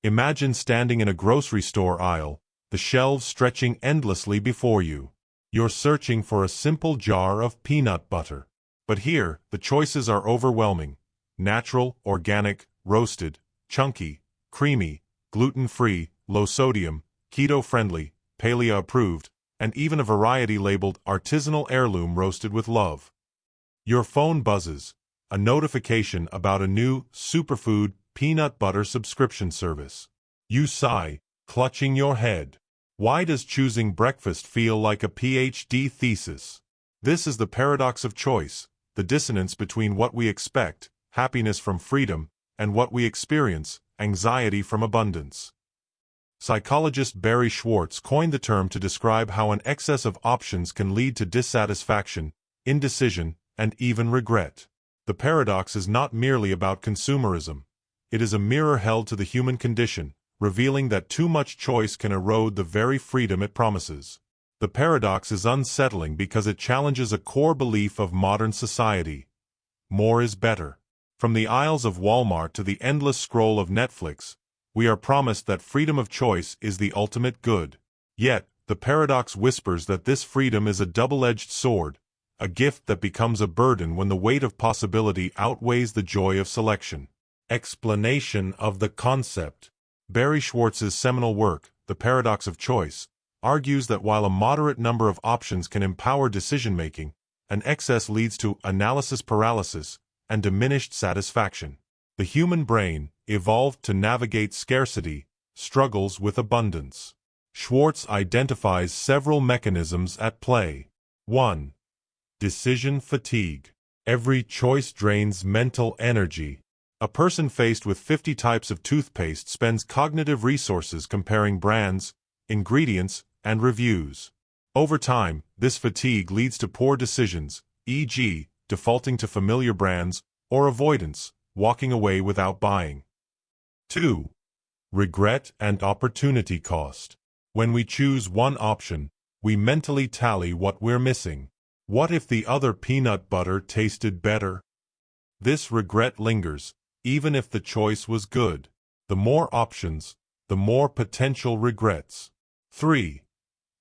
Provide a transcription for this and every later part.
Imagine standing in a grocery store aisle, the shelves stretching endlessly before you. You're searching for a simple jar of peanut butter. But here, the choices are overwhelming. Natural, organic, roasted, chunky, creamy, gluten-free, low-sodium, keto-friendly, paleo-approved, and even a variety labeled artisanal heirloom roasted with love. Your phone buzzes, a notification about a new superfood peanut butter subscription service. You sigh, clutching your head. Why does choosing breakfast feel like a PhD thesis? This is the paradox of choice, the dissonance between what we expect, happiness from freedom, and what we experience, anxiety from abundance. Psychologist Barry Schwartz coined the term to describe how an excess of options can lead to dissatisfaction, indecision, and even regret. The paradox is not merely about consumerism. It is a mirror held to the human condition, revealing that too much choice can erode the very freedom it promises. The paradox is unsettling because it challenges a core belief of modern society. More is better. From the aisles of Walmart to the endless scroll of Netflix, we are promised that freedom of choice is the ultimate good. Yet, the paradox whispers that this freedom is a double-edged sword, a gift that becomes a burden when the weight of possibility outweighs the joy of selection. Explanation of the concept. Barry Schwartz's seminal work, The Paradox of Choice, argues that while a moderate number of options can empower decision-making, an excess leads to analysis paralysis and diminished satisfaction. The human brain, evolved to navigate scarcity, struggles with abundance. Schwartz identifies several mechanisms at play. 1. Decision fatigue. Every choice drains mental energy. A person faced with 50 types of toothpaste spends cognitive resources comparing brands, ingredients, and reviews. Over time, this fatigue leads to poor decisions, e.g., defaulting to familiar brands, or avoidance, walking away without buying. 2. Regret and opportunity cost. When we choose one option, we mentally tally what we're missing. What if the other peanut butter tasted better? This regret lingers, even if the choice was good. The more options, the more potential regrets. 3.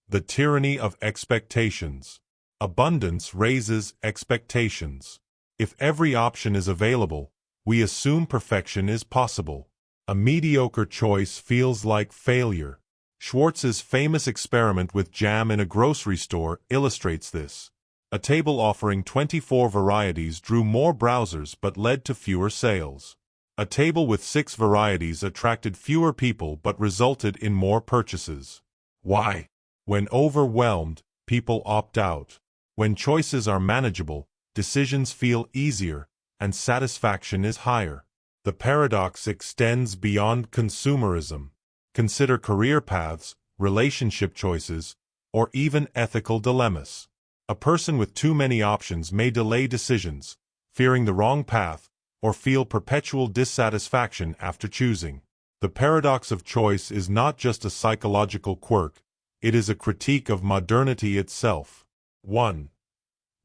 The tyranny of expectations. Abundance raises expectations. If every option is available, we assume perfection is possible. A mediocre choice feels like failure. Schwartz's famous experiment with jam in a grocery store illustrates this. A table offering 24 varieties drew more browsers but led to fewer sales. A table with 6 varieties attracted fewer people but resulted in more purchases. Why? When overwhelmed, people opt out. When choices are manageable, decisions feel easier, and satisfaction is higher. The paradox extends beyond consumerism. Consider career paths, relationship choices, or even ethical dilemmas. A person with too many options may delay decisions, fearing the wrong path, or feel perpetual dissatisfaction after choosing. The paradox of choice is not just a psychological quirk, it is a critique of modernity itself. 1.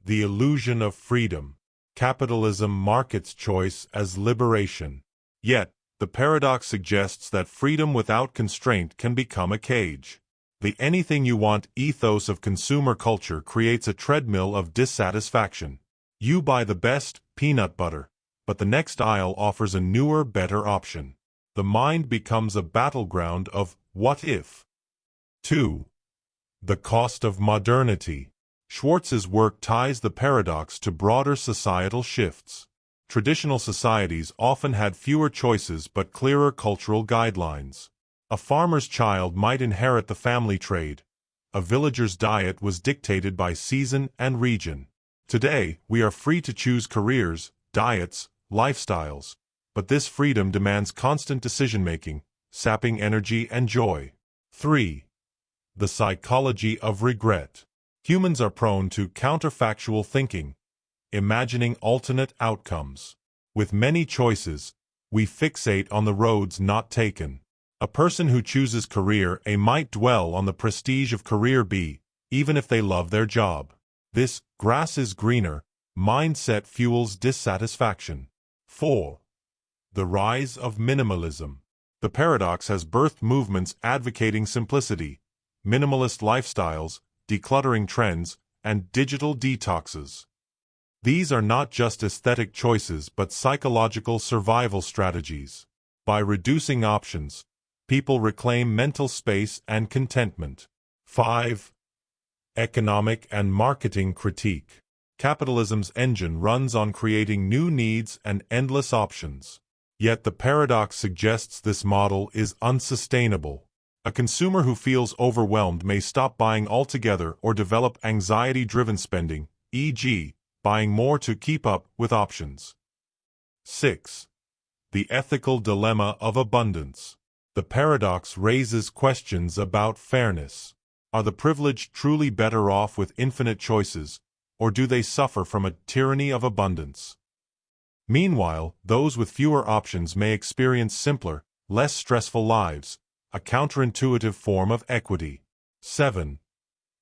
The illusion of freedom. Capitalism markets choice as liberation. Yet, the paradox suggests that freedom without constraint can become a cage. The anything-you-want ethos of consumer culture creates a treadmill of dissatisfaction. You buy the best peanut butter, but the next aisle offers a newer, better option. The mind becomes a battleground of what if. 2. The cost of modernity. Schwartz's work ties the paradox to broader societal shifts. Traditional societies often had fewer choices but clearer cultural guidelines. A farmer's child might inherit the family trade. A villager's diet was dictated by season and region. Today, we are free to choose careers, diets, lifestyles, but this freedom demands constant decision-making, sapping energy and joy. 3. The psychology of regret. Humans are prone to counterfactual thinking, imagining alternate outcomes. With many choices, we fixate on the roads not taken. A person who chooses career A might dwell on the prestige of career B, even if they love their job. This grass is greener mindset fuels dissatisfaction. 4. The rise of minimalism. The paradox has birthed movements advocating simplicity, minimalist lifestyles, decluttering trends, and digital detoxes. These are not just aesthetic choices but psychological survival strategies. By reducing options, people reclaim mental space and contentment. 5. Economic and marketing critique. Capitalism's engine runs on creating new needs and endless options. Yet the paradox suggests this model is unsustainable. A consumer who feels overwhelmed may stop buying altogether or develop anxiety-driven spending, e.g., buying more to keep up with options. 6. The ethical dilemma of abundance. The paradox raises questions about fairness. Are the privileged truly better off with infinite choices, or do they suffer from a tyranny of abundance? Meanwhile, those with fewer options may experience simpler, less stressful lives, a counterintuitive form of equity. 7.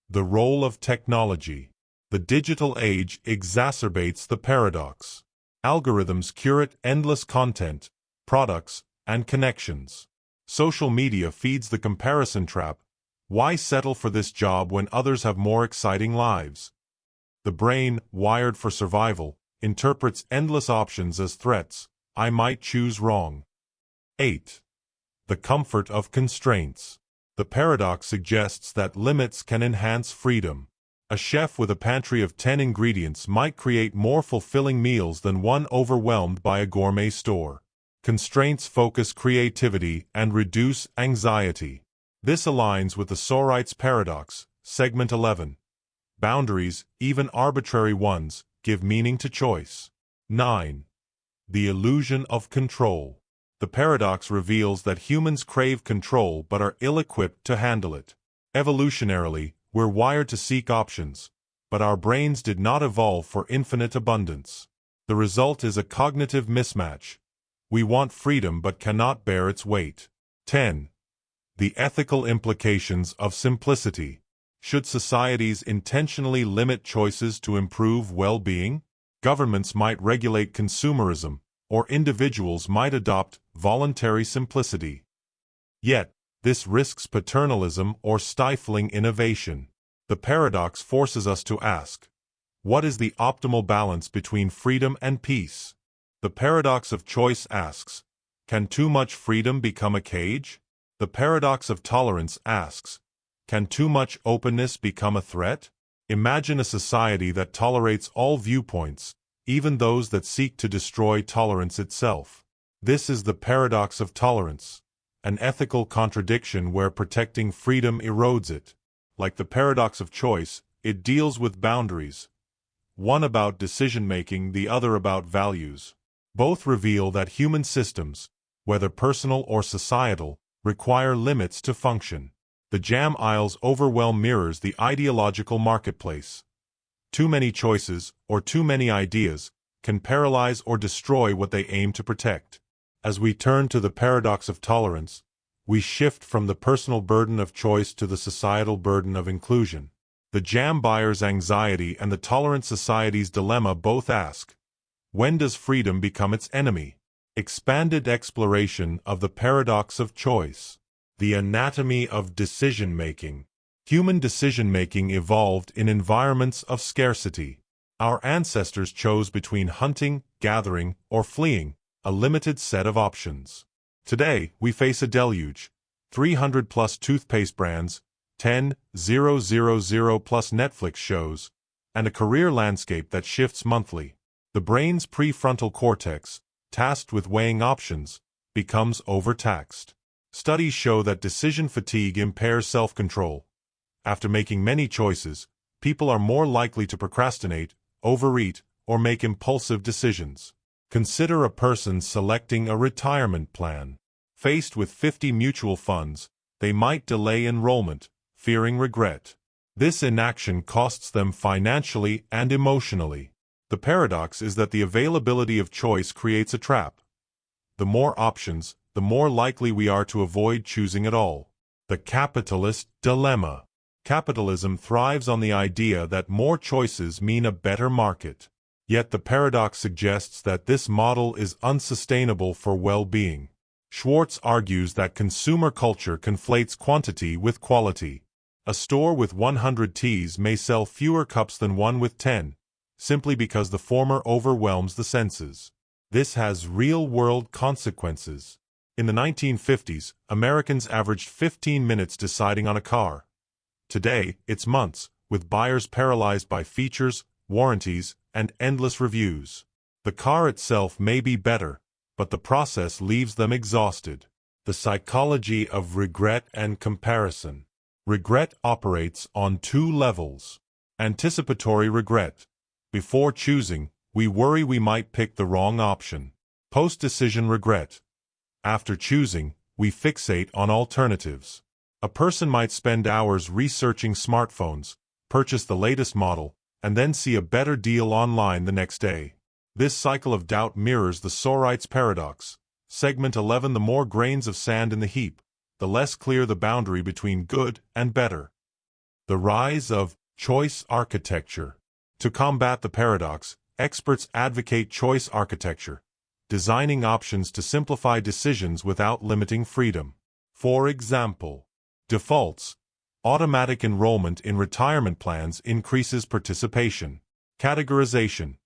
The role of technology. The digital age exacerbates the paradox. Algorithms curate endless content, products, and connections. Social media feeds the comparison trap. Why settle for this job when others have more exciting lives? The brain, wired for survival, interprets endless options as threats. I might choose wrong. 8. The comfort of constraints. The paradox suggests that limits can enhance freedom. A chef with a pantry of 10 ingredients might create more fulfilling meals than one overwhelmed by a gourmet store. Constraints focus creativity and reduce anxiety. This aligns with the Sorite's paradox, segment 11. Boundaries, even arbitrary ones, give meaning to choice. 9. The illusion of control. The paradox reveals that humans crave control but are ill-equipped to handle it. Evolutionarily, we're wired to seek options, but our brains did not evolve for infinite abundance. The result is a cognitive mismatch. We want freedom but cannot bear its weight. 10. The ethical implications of simplicity. Should societies intentionally limit choices to improve well-being? Governments might regulate consumerism, or individuals might adopt voluntary simplicity. Yet, this risks paternalism or stifling innovation. The paradox forces us to ask, what is the optimal balance between freedom and peace? The paradox of choice asks, can too much freedom become a cage? The paradox of tolerance asks, can too much openness become a threat? Imagine a society that tolerates all viewpoints, even those that seek to destroy tolerance itself. This is the paradox of tolerance, an ethical contradiction where protecting freedom erodes it. Like the paradox of choice, it deals with boundaries, one about decision-making, the other about values. Both reveal that human systems, whether personal or societal, require limits to function. The jam aisle's overwhelm mirrors the ideological marketplace. Too many choices, or too many ideas, can paralyze or destroy what they aim to protect. As we turn to the paradox of tolerance, we shift from the personal burden of choice to the societal burden of inclusion. The jam buyer's anxiety and the tolerant society's dilemma both ask, when does freedom become its enemy? Expanded exploration of the paradox of choice. The anatomy of decision-making. Human decision-making evolved in environments of scarcity. Our ancestors chose between hunting, gathering, or fleeing, a limited set of options. Today, we face a deluge. 300-plus toothpaste brands, 10,000+ Netflix shows, and a career landscape that shifts monthly. The brain's prefrontal cortex, tasked with weighing options, becomes overtaxed. Studies show that decision fatigue impairs self-control. After making many choices, people are more likely to procrastinate, overeat, or make impulsive decisions. Consider a person selecting a retirement plan. Faced with 50 mutual funds, they might delay enrollment, fearing regret. This inaction costs them financially and emotionally. The paradox is that the availability of choice creates a trap. The more options, the more likely we are to avoid choosing at all. The capitalist dilemma. Capitalism thrives on the idea that more choices mean a better market. Yet the paradox suggests that this model is unsustainable for well-being. Schwartz argues that consumer culture conflates quantity with quality. A store with 100 teas may sell fewer cups than one with 10, simply because the former overwhelms the senses. This has real-world consequences. In the 1950s, Americans averaged 15 minutes deciding on a car. Today, it's months, with buyers paralyzed by features, warranties, and endless reviews. The car itself may be better, but the process leaves them exhausted. The psychology of regret and comparison. Regret operates on two levels. Anticipatory regret. Before choosing, we worry we might pick the wrong option. Post-decision regret. After choosing, we fixate on alternatives. A person might spend hours researching smartphones, purchase the latest model, and then see a better deal online the next day. This cycle of doubt mirrors the Sorites paradox. Segment 11. The more grains of sand in the heap, the less clear the boundary between good and better. The rise of choice architecture. To combat the paradox, experts advocate choice architecture, designing options to simplify decisions without limiting freedom. For example, defaults. Automatic enrollment in retirement plans increases participation. Categorization.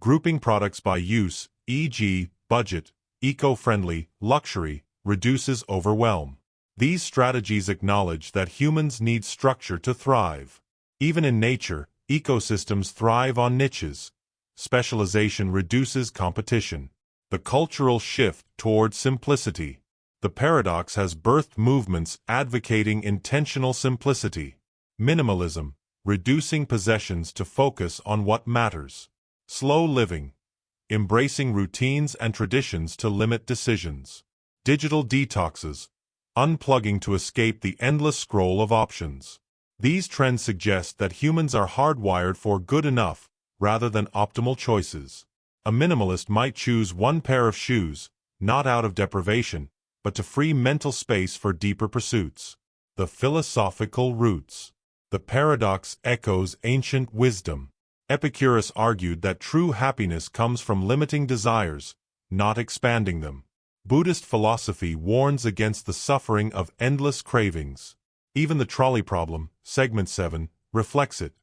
Grouping products by use, e.g., budget, eco-friendly, luxury, reduces overwhelm. These strategies acknowledge that humans need structure to thrive. Even in nature, ecosystems thrive on niches. Specialization reduces competition. The cultural shift toward simplicity. The paradox has birthed movements advocating intentional simplicity. Minimalism, reducing possessions to focus on what matters. Slow living, embracing routines and traditions to limit decisions. Digital detoxes, unplugging to escape the endless scroll of options. These trends suggest that humans are hardwired for good enough, rather than optimal choices. A minimalist might choose one pair of shoes, not out of deprivation, but to free mental space for deeper pursuits. The philosophical roots. The paradox echoes ancient wisdom. Epicurus argued that true happiness comes from limiting desires, not expanding them. Buddhist philosophy warns against the suffering of endless cravings. Even the trolley problem, segment 7, reflects it.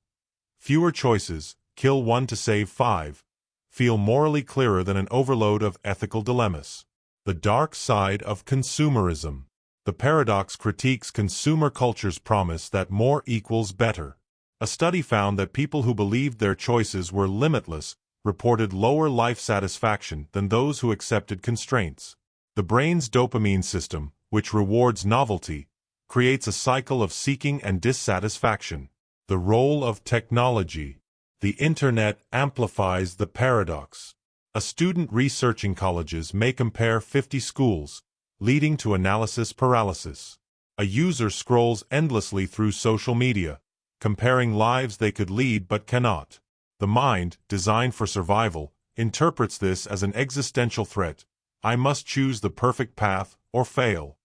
Fewer choices, kill one to save 5, feel morally clearer than an overload of ethical dilemmas. The dark side of consumerism. The paradox critiques consumer culture's promise that more equals better. A study found that people who believed their choices were limitless reported lower life satisfaction than those who accepted constraints. The brain's dopamine system, which rewards novelty, creates a cycle of seeking and dissatisfaction. The role of technology. The Internet amplifies the paradox. A student researching colleges may compare 50 schools, leading to analysis paralysis. A user scrolls endlessly through social media, comparing lives they could lead but cannot. The mind, designed for survival, interprets this as an existential threat. I must choose the perfect path or fail.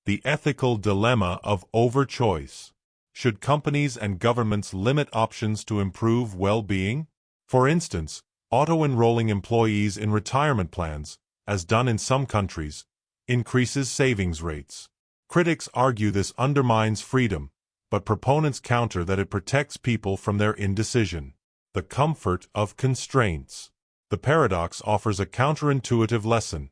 The ethical dilemma of overchoice. Should companies and governments limit options to improve well-being? For instance, auto-enrolling employees in retirement plans, as done in some countries, increases savings rates. Critics argue this undermines freedom, but proponents counter that it protects people from their indecision. The comfort of constraints. The paradox offers a counterintuitive lesson.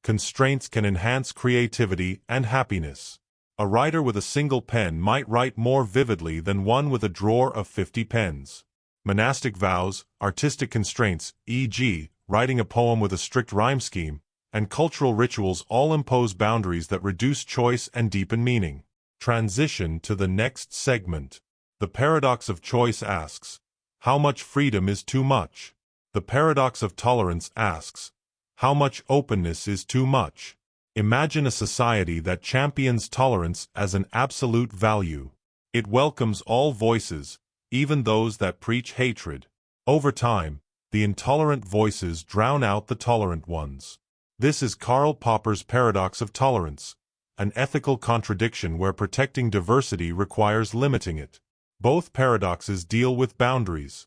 Constraints can enhance creativity and happiness. A writer with a single pen might write more vividly than one with a drawer of 50 pens. Monastic vows, artistic constraints, e.g., writing a poem with a strict rhyme scheme, and cultural rituals all impose boundaries that reduce choice and deepen meaning. Transition to the next segment. The paradox of choice asks, how much freedom is too much? The paradox of tolerance asks, how much openness is too much? Imagine a society that champions tolerance as an absolute value. It welcomes all voices, even those that preach hatred. Over time, the intolerant voices drown out the tolerant ones. This is Karl Popper's paradox of tolerance, an ethical contradiction where protecting diversity requires limiting it. Both paradoxes deal with boundaries.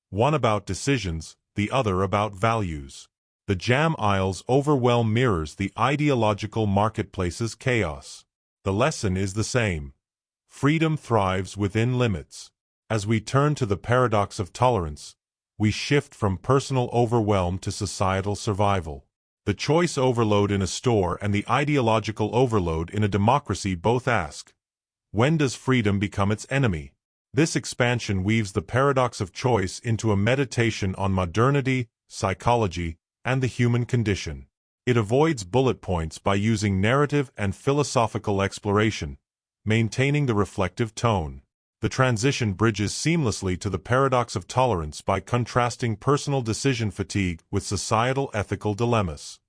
One about decisions, the other about values. The jam aisle's overwhelm mirrors the ideological marketplace's chaos. The lesson is the same. Freedom thrives within limits. As we turn to the paradox of tolerance, we shift from personal overwhelm to societal survival. The choice overload in a store and the ideological overload in a democracy both ask, when does freedom become its enemy? This expansion weaves the paradox of choice into a meditation on modernity, psychology, and the human condition. It avoids bullet points by using narrative and philosophical exploration, maintaining the reflective tone. The transition bridges seamlessly to the paradox of tolerance by contrasting personal decision fatigue with societal ethical dilemmas.